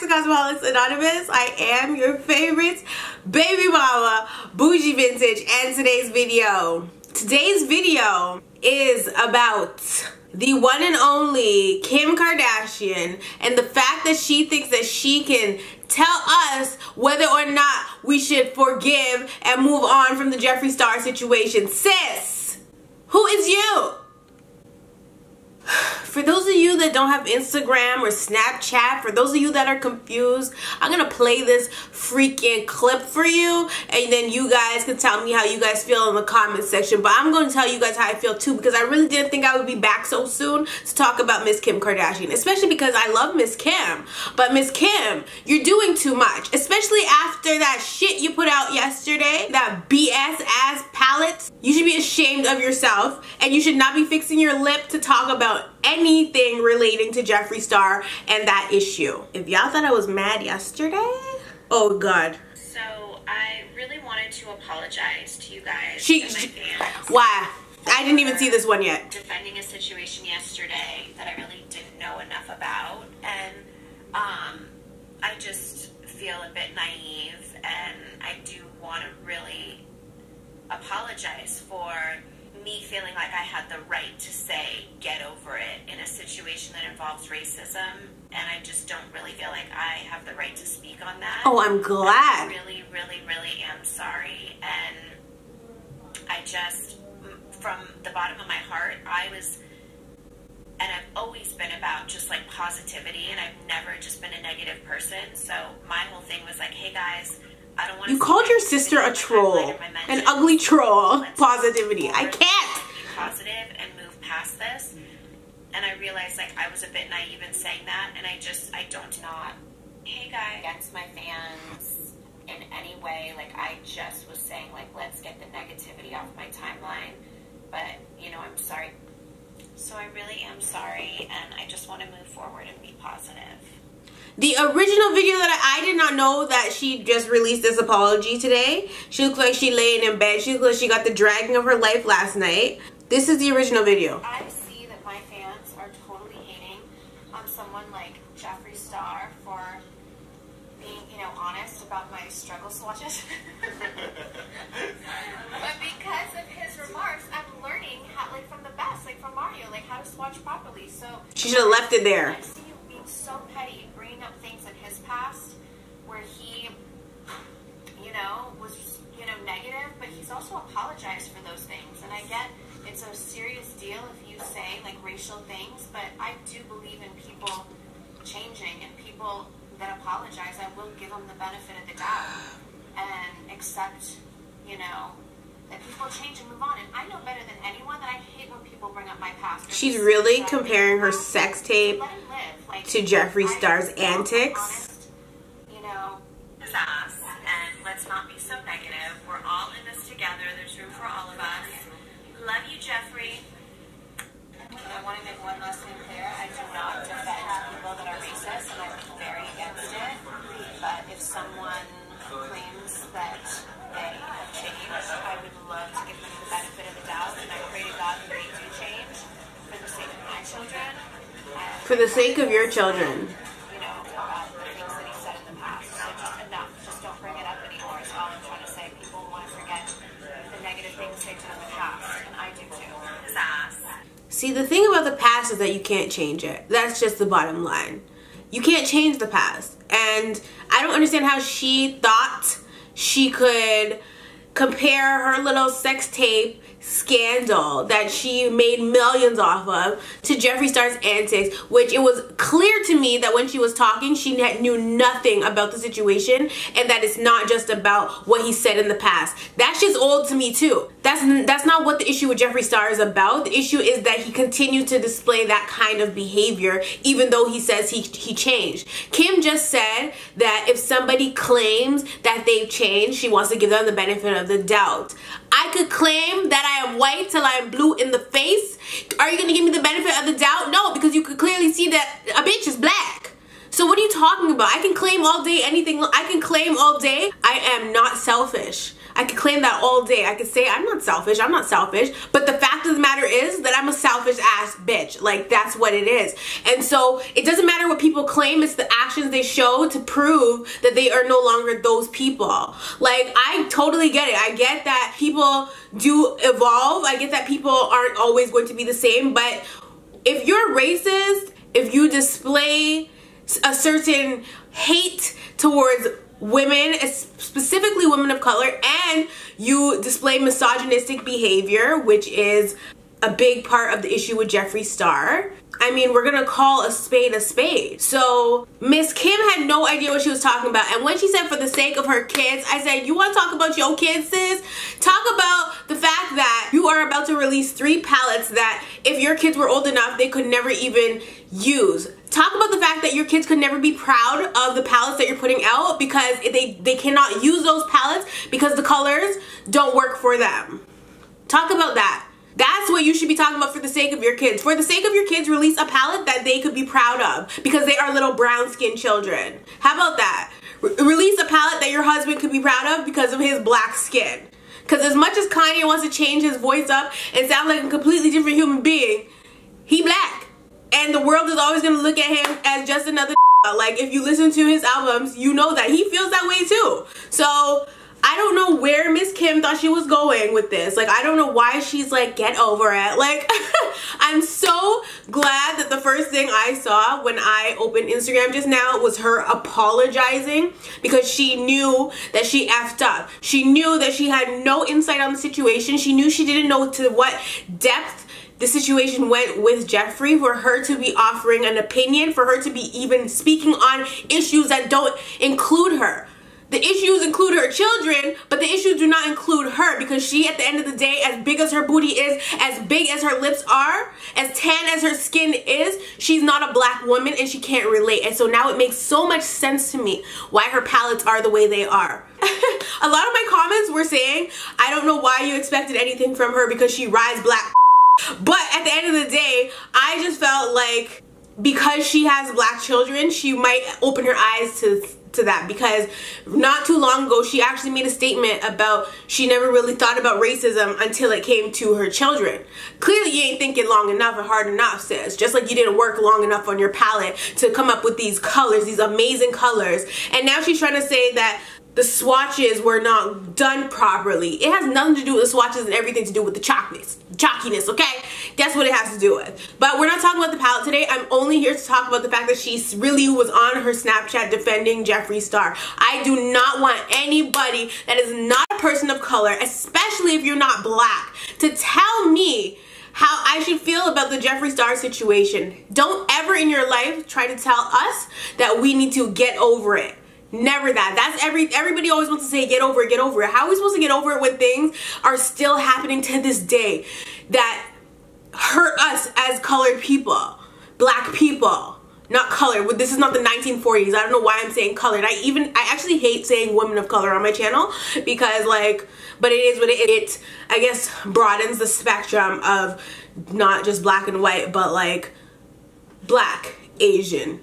Cosmetics Anonymous. I am your favorite baby mama, Bougie Vintage, and today's video is about the one and only Kim Kardashian and the fact that she thinks that she can tell us whether or not we should forgive and move on from the Jeffree Star situation. Sis, who is you? For those of you that don't have Instagram or Snapchat, for those of you that are confused, I'm gonna play this freaking clip for you, and then you guys can tell me how you guys feel in the comment section. But I'm gonna tell you guys how I feel too, because I really didn't think I would be back so soon to talk about Miss Kim Kardashian, especially because I love Miss Kim. But Miss Kim, you're doing too much, especially after that shit you put out yesterday, that BS ass palette. You should be ashamed of yourself, and you should not be fixing your lip to talk about anything relating to Jeffree Star and that issue. If y'all thought I was mad yesterday, oh god. So I really wanted to apologize to you guys. Why? I didn't even see this one yet. Defending a situation yesterday that I really didn't know enough about, and I just feel a bit naive, and I do want to really apologize for me feeling like I had the right to say get over it in a situation that involves racism, and I just don't really feel like I have the right to speak on that. Oh, I'm glad. I really am sorry, and I just, from the bottom of my heart, and I've always been about just like positivity, and I've never just been a negative person. So my whole thing was like, hey guys, I don't want to. You called your sister a troll, an ugly troll. Positivity. I can't be positive and move past this. And I realized like I was a bit naive in saying that, and I don't not. Hey guys, against my fans in any way. Like I just was saying like let's get the negativity off my timeline. But you know, I'm sorry. So I really am sorry, and I just want to move forward and be positive. The original video that I did not know that she just released this apology today. She looks like she laying in bed. She looks like she got the dragging of her life last night. This is the original video. I see that my fans are totally hating on someone like Jeffree Star for being, you know, honest about my struggle swatches. But because of his remarks, I'm learning how, like from the best, like from Mario, like how to swatch properly. So she should have left it there. I see you being so petty, bringing up things in his past where he, you know, was, you know, negative, but he's also apologized for those things. And I get it's a serious deal if you say like racial things, but I do believe in people changing, and people that apologize, I will give them the benefit of the doubt and accept, you know, that people change and move on. And I know better than anyone that I hate when people bring up my past. She's really comparing her sex tape to Jeffree Star's antics. Honest, you know, it's us, and let's not be so negative. We're all in this together. There's room for all of us. Love you, Jeffree. I want to make one last thing clear. I do not defend people that are racist, and I'm very against it. But if someone claims that they have changed, I would love to give them the benefit of the doubt, and I pray to God that they do change for the sake of my children. For the sake of your children. You know, about the things that he said in the past. So just enough. Just don't bring it up anymore is all I'm trying to say. People want to forget the negative things they've done in the past, and I do too. His ass. See, the thing about the past is that you can't change it. That's just the bottom line. You can't change the past. And I don't understand how she thought she could compare her little sex tape scandal that she made millions off of to Jeffree Star's antics, which it was clear to me that when she was talking, she knew nothing about the situation, and that it's not just about what he said in the past. That shit's old to me too. That's not what the issue with Jeffree Star is about. The issue is that he continued to display that kind of behavior even though he says he changed. Kim just said that if somebody claims that they've changed, she wants to give them the benefit of the doubt. I could claim that I am white till I am blue in the face. Are you going to give me the benefit of the doubt? No, because you could clearly see that a bitch is black. So what are you talking about? I can claim all day anything. I can claim all day. I am not selfish. I could claim that all day. I could say I'm not selfish, I'm not selfish, but the fact of the matter is that I'm a selfish ass bitch. Like, that's what it is. And so it doesn't matter what people claim, it's the actions they show to prove that they are no longer those people. Like, I totally get it. I get that people do evolve. I get that people aren't always going to be the same, but if you're racist, if you display a certain hate towards women, specifically women of color, and you display misogynistic behavior, which is a big part of the issue with Jeffree Star, I mean, we're gonna call a spade a spade. So Miss Kim had no idea what she was talking about, and when she said for the sake of her kids, I said, you want to talk about your kids, sis? Talk about the fact that you are about to release 3 palettes that if your kids were old enough, they could never even use. Talk about the fact that your kids could never be proud of the palettes that you're putting out because they cannot use those palettes because the colors don't work for them. Talk about that. That's what you should be talking about for the sake of your kids. For the sake of your kids, release a palette that they could be proud of because they are little brown-skinned children. How about that? Release a palette that your husband could be proud of because of his black skin. Because as much as Kanye wants to change his voice up and sound like a completely different human being, he black. And the world is always going to look at him as just another like, if you listen to his albums, you know that he feels that way too. So I don't know where Miss Kim thought she was going with this. Like, I don't know why she's like, get over it. Like, I'm so glad that the first thing I saw when I opened Instagram just now was her apologizing because she knew that she effed up. She knew that she had no insight on the situation. She knew she didn't know to what depth the situation went with Jeffree for her to be offering an opinion, for her to be even speaking on issues that don't include her. The issues include her children, but the issues do not include her because she, at the end of the day, as big as her booty is, as big as her lips are, as tan as her skin is, she's not a black woman and she can't relate. And so now it makes so much sense to me why her palettes are the way they are. A lot of my comments were saying, I don't know why you expected anything from her because she rides black. But at the end of the day, I just felt like because she has black children, she might open her eyes to that, because not too long ago she actually made a statement about she never really thought about racism until it came to her children. Clearly you ain't thinking long enough and hard enough, sis. Just like you didn't work long enough on your palette to come up with these colors, these amazing colors. And now she's trying to say that the swatches were not done properly. It has nothing to do with the swatches and everything to do with the chalkiness, okay? That's what it has to do with. But we're not talking about the palette today. I'm only here to talk about the fact that she really was on her Snapchat defending Jeffree Star. I do not want anybody that is not a person of color, especially if you're not black, to tell me how I should feel about the Jeffree Star situation. Don't ever in your life try to tell us that we need to get over it. Never that. That's everybody always wants to say get over it, get over it. How are we supposed to get over it when things are still happening to this day that hurt us as colored people, black people, not colored. This is not the 1940s. I don't know why I'm saying colored. I actually hate saying women of color on my channel because, like, but it is what it I guess broadens the spectrum of not just black and white, but like black, Asian,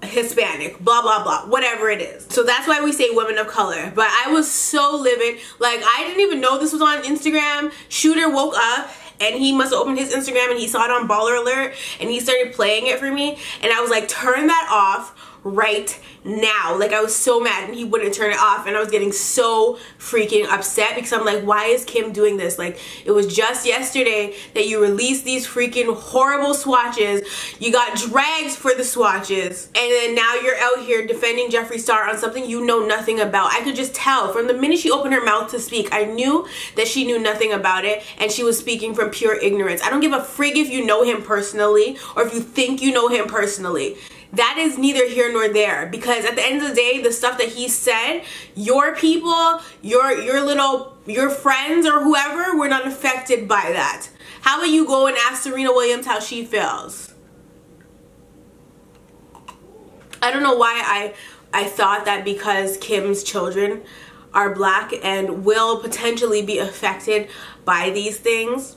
Hispanic, blah blah blah, whatever it is. So that's why we say women of color. But I was so livid. Like, I didn't even know this was on Instagram. Shooter woke up and he must have opened his Instagram and he saw it on Baller Alert and he started playing it for me, and I was like, turn that off right now. Like, I was so mad and he wouldn't turn it off, and I was getting so freaking upset because I'm like, why is Kim doing this? Like, it was just yesterday that you released these freaking horrible swatches. You got drags for the swatches, and then now you're out here defending Jeffree Star on something you know nothing about. I could just tell from the minute she opened her mouth to speak. I knew that she knew nothing about it and she was speaking from pure ignorance. I don't give a frig if you know him personally or if you think you know him personally. That is neither here nor there, because at the end of the day, the stuff that he said, your people, your friends or whoever were not affected by that. How about you go and ask Serena Williams how she feels? I don't know why I thought that because Kim's children are black and will potentially be affected by these things,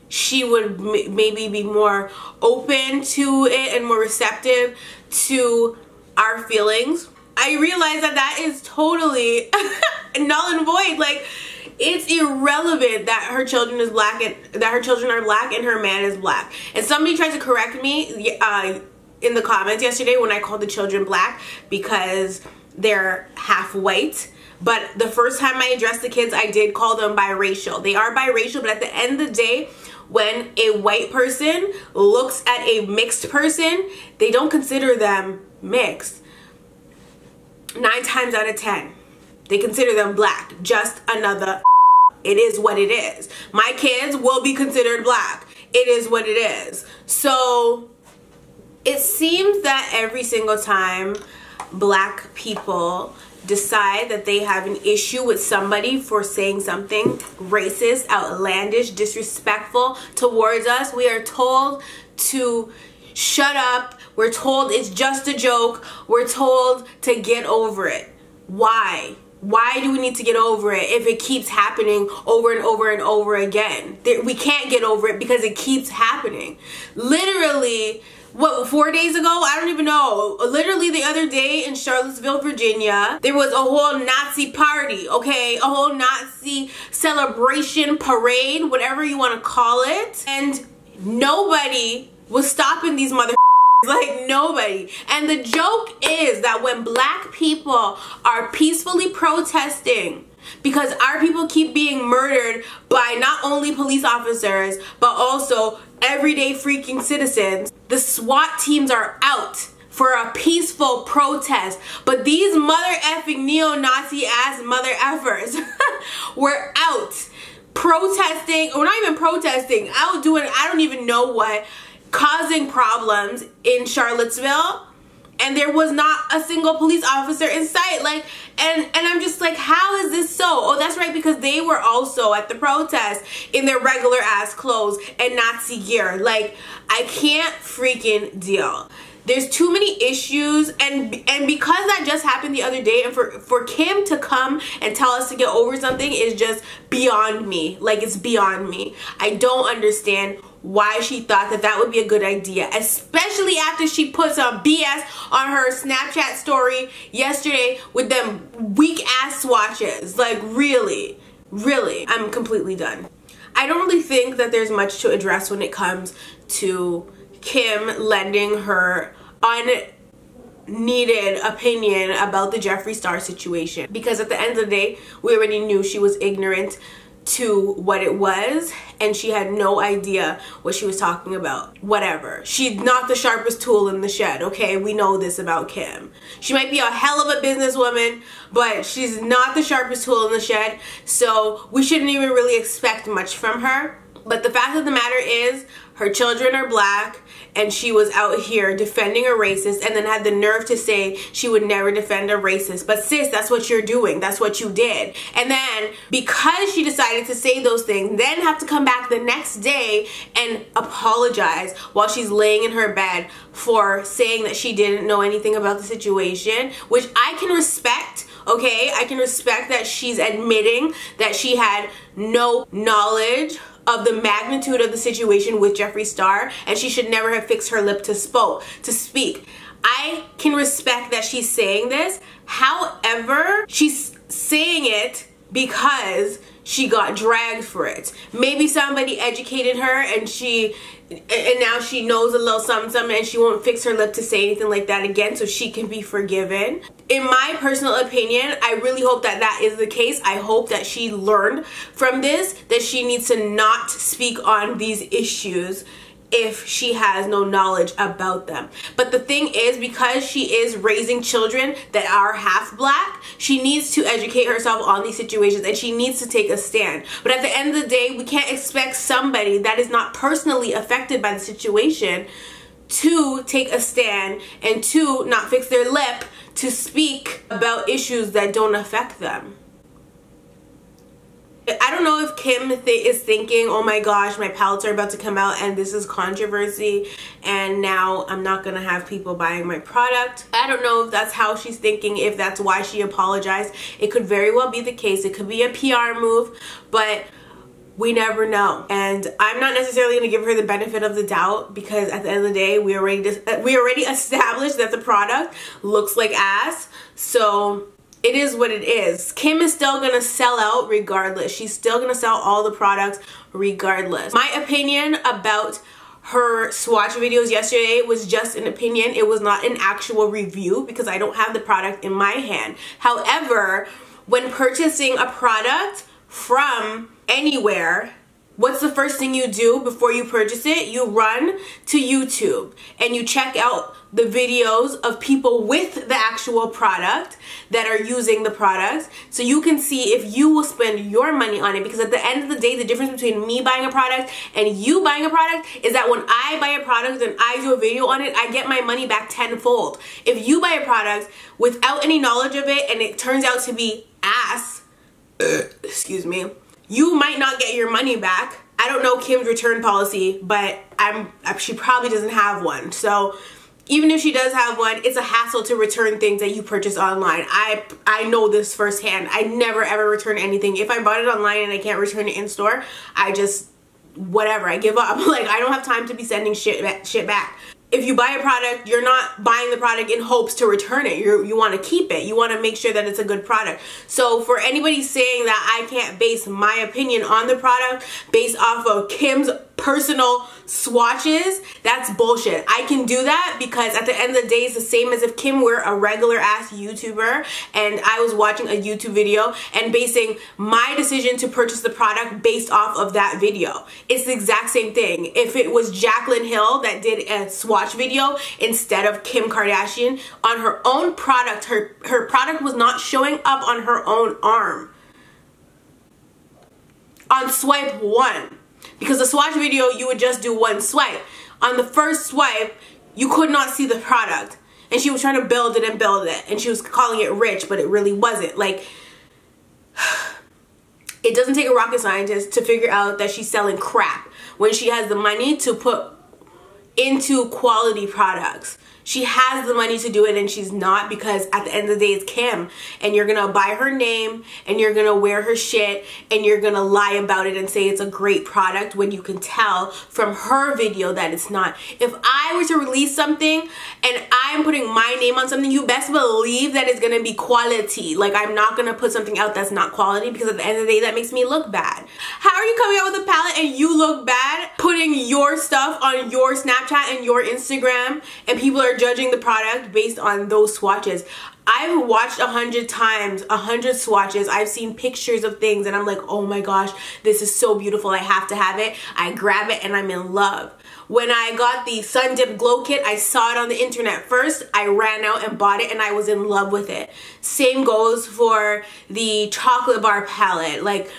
she would maybe be more open to it and more receptive to our feelings. I realized that that is totally null and void. Like, it's irrelevant that her children is black and that her children are black and her man is black. And somebody tried to correct me in the comments yesterday when I called the children black because they're half white. But the first time I addressed the kids, I did call them biracial. They are biracial, but at the end of the day, when a white person looks at a mixed person, they don't consider them mixed. 9 times out of 10, they consider them black. Just another. It is what it is. My kids will be considered black. It is what it is. So it seems that every single time black people decide that they have an issue with somebody for saying something racist, outlandish, disrespectful towards us, we are told to shut up. We're told it's just a joke. We're told to get over it. Why? Why do we need to get over it if it keeps happening over and over and over again? We can't get over it because it keeps happening. Literally, what, 4 days ago? I don't even know. Literally the other day in Charlottesville, Virginia, there was a whole Nazi party, okay? A whole Nazi celebration, parade, whatever you want to call it. And nobody was stopping these mother like nobody. And the joke is that when black people are peacefully protesting because our people keep being murdered by not only police officers but also everyday freaking citizens, the SWAT teams are out for a peaceful protest. But these mother effing neo-Nazi ass mother effers were out protesting, or not even protesting, out doing I don't even know what, causing problems in Charlottesville, and there was not a single police officer in sight. Like, and I'm just like, how is this so? Oh, that's right, because they were also at the protest in their regular ass clothes and Nazi gear. Like, I can't freaking deal. There's too many issues, and because that just happened the other day, and for Kim to come and tell us to get over something is just beyond me. Like, it's beyond me. I don't understand why she thought that that would be a good idea, especially after she put some BS on her Snapchat story yesterday with them weak ass swatches. Like, really, I'm completely done. I don't really think that there's much to address when it comes to Kim lending her unneeded opinion about the Jeffree Star situation, because at the end of the day, we already knew she was ignorant to what it was and she had no idea what she was talking about. Whatever. She's not the sharpest tool in the shed, okay? We know this about Kim. She might be a hell of a businesswoman, but she's not the sharpest tool in the shed, so we shouldn't even really expect much from her. But the fact of the matter is, her children are black, and she was out here defending a racist and then had the nerve to say she would never defend a racist. But sis, that's what you're doing. That's what you did. And then because she decided to say those things, then have to come back the next day and apologize while she's laying in her bed for saying that she didn't know anything about the situation, which I can respect. Okay, I can respect that she's admitting that she had no knowledge of the magnitude of the situation with Jeffree Star, and she should never have fixed her lip to speak. I can respect that she's saying this. However, she's saying it because she got dragged for it. Maybe somebody educated her and now she knows a little something and she won't fix her lip to say anything like that again, so she can be forgiven. In my personal opinion, I really hope that that is the case. I hope that she learned from this, that she needs to not speak on these issues if she has no knowledge about them. But the thing is, because she is raising children that are half black, she needs to educate herself on these situations and she needs to take a stand. But at the end of the day, we can't expect somebody that is not personally affected by the situation to take a stand and to not fix their lip to speak about issues that don't affect them. I don't know if Kim is thinking, oh my gosh, my palettes are about to come out and this is controversy and now I'm not gonna have people buying my product. I don't know if that's how she's thinking, if that's why she apologized. It could very well be the case. It could be a PR move, but We never know. And I'm not necessarily going to give her the benefit of the doubt, because at the end of the day, we already established that the product looks like ass. So it is what it is. Kim is still going to sell out regardless. She's still going to sell all the products regardless. My opinion about her swatch videos yesterday was just an opinion. It was not an actual review because I don't have the product in my hand. However, when purchasing a product from anywhere, what's the first thing you do before you purchase it? You run to YouTube and you check out the videos of people with the actual product that are using the product, so you can see if you will spend your money on it. Because at the end of the day, the difference between me buying a product and you buying a product is that when I buy a product and I do a video on it, I get my money back tenfold. If you buy a product without any knowledge of it and it turns out to be ass, excuse me, you might not get your money back. I don't know Kim's return policy, but she probably doesn't have one. So even if she does have one, it's a hassle to return things that you purchase online. I know this firsthand. I never ever return anything. If I bought it online and I can't return it in store, I just, whatever, I give up. Like, I don't have time to be sending shit back. If you buy a product, you're not buying the product in hopes to return it. You want to keep it. You want to make sure that it's a good product. So for anybody saying that I can't base my opinion on the product based off of Kim's personal swatches, that's bullshit. I can do that because at the end of the day, it's the same as if Kim were a regular ass YouTuber and I was watching a YouTube video and basing my decision to purchase the product based off of that video. It's the exact same thing. If it was Jaclyn Hill that did a swatch video instead of Kim Kardashian on her own product, her product was not showing up on her own arm on swipe 1. Because the swatch video, you would just do one swipe. On the first swipe, you could not see the product. And she was trying to build it and build it. And she was calling it rich, but it really wasn't. Like, it doesn't take a rocket scientist to figure out that she's selling crap when she has the money to put into quality products. She has the money to do it and she's not, because at the end of the day, it's Kim. And you're going to buy her name and you're going to wear her shit and you're going to lie about it and say it's a great product when you can tell from her video that it's not. If I were to release something and I'm putting my name on something, you best believe that it's going to be quality. Like, I'm not going to put something out that's not quality, because at the end of the day, that makes me look bad. How are you coming out with a palette and you look bad putting your stuff on your Snapchat and your Instagram and people are judging the product based on those swatches? I've watched 100 times, 100 swatches. I've seen pictures of things and I'm like, oh my gosh, this is so beautiful. I have to have it. I grab it and I'm in love. When I got the Sun Dip Glow Kit, I saw it on the internet first. I ran out and bought it and I was in love with it. Same goes for the chocolate bar palette. Like,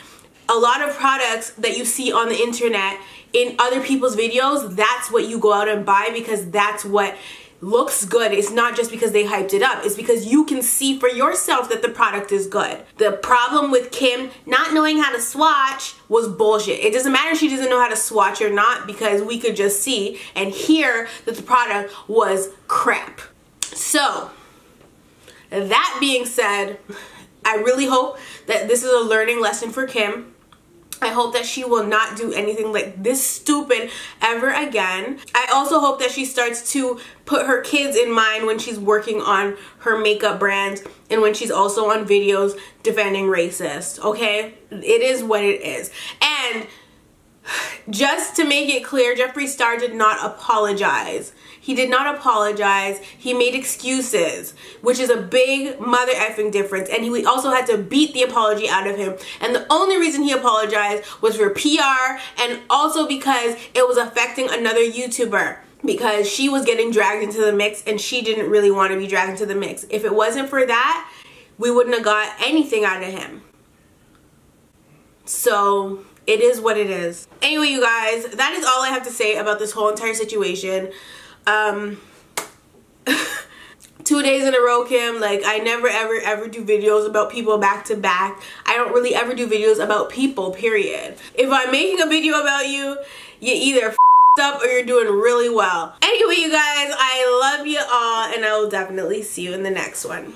a lot of products that you see on the internet in other people's videos, that's what you go out and buy because that's what looks good. It's not just because they hyped it up. It's because you can see for yourself that the product is good. The problem with Kim not knowing how to swatch was bullshit. It doesn't matter if she doesn't know how to swatch or not, because we could just see and hear that the product was crap. So, that being said, I really hope that this is a learning lesson for Kim. I hope that she will not do anything like this stupid ever again. I also hope that she starts to put her kids in mind when she's working on her makeup brand and when she's also on videos defending racists, okay? It is what it is. And just to make it clear, Jeffree Star did not apologize. He did not apologize. He made excuses, which is a big mother effing difference. And he also had to beat the apology out of him. And the only reason he apologized was for PR and also because it was affecting another YouTuber, because she was getting dragged into the mix and she didn't really want to be dragged into the mix. If it wasn't for that, we wouldn't have got anything out of him. So it is what it is. Anyway, you guys, that is all I have to say about this whole entire situation. 2 days in a row, Kim. Like, I never ever do videos about people back to back. I don't really ever do videos about people, period. If I'm making a video about you, you either f***ed up or you're doing really well. Anyway, you guys, I love you all and I will definitely see you in the next one.